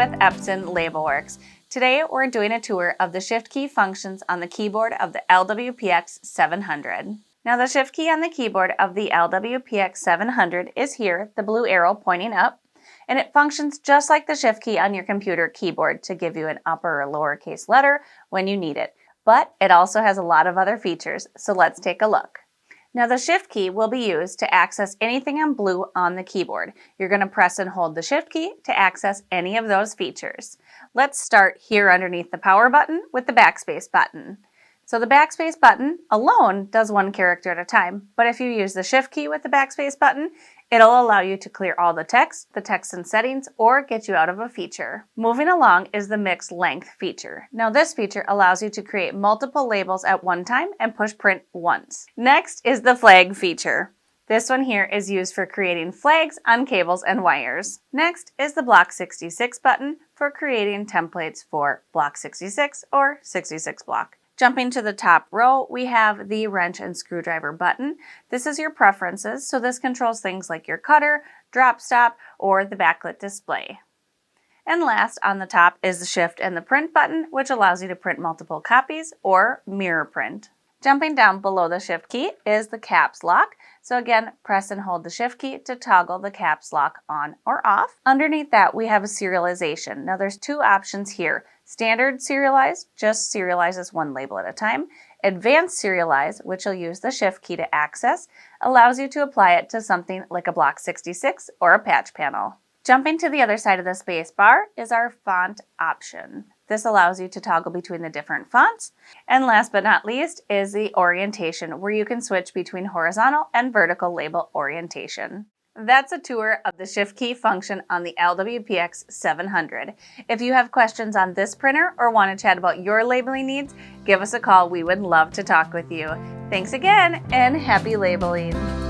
with Epson LabelWorks. Today we're doing a tour of the shift key functions on the keyboard of the LW-PX700. Now the shift key on the keyboard of the LW-PX700 is here, the blue arrow pointing up, and it functions just like the shift key on your computer keyboard to give you an upper or lowercase letter when you need it. But it also has a lot of other features, so let's take a look. Now the shift key will be used to access anything in blue on the keyboard. You're going to press and hold the shift key to access any of those features. Let's start here underneath the power button with the backspace button. So the backspace button alone does one character at a time, but if you use the shift key with the backspace button, it'll allow you to clear all the text and settings, or get you out of a feature. Moving along is the mixed length feature. Now this feature allows you to create multiple labels at one time and push print once. Next is the flag feature. This one here is used for creating flags on cables and wires. Next is the block 66 button for creating templates for block 66 or 66 block. Jumping to the top row, we have the wrench and screwdriver button. This is your preferences, so this controls things like your cutter, drop stop, or the backlit display. And last on the top is the shift and the print button, which allows you to print multiple copies or mirror print. Jumping down below the shift key is the caps lock. So again, press and hold the shift key to toggle the caps lock on or off. Underneath that, we have a serialization. Now there's two options here. Standard serialize just serializes one label at a time. Advanced serialize, which will use the shift key to access, allows you to apply it to something like a block 66 or a patch panel. Jumping to the other side of the space bar is our font option. This allows you to toggle between the different fonts. And last but not least is the orientation, where you can switch between horizontal and vertical label orientation. That's a tour of the shift key function on the LW-PX700. If you have questions on this printer or want to chat about your labeling needs, give us a call. We would love to talk with you. Thanks again, and happy labeling!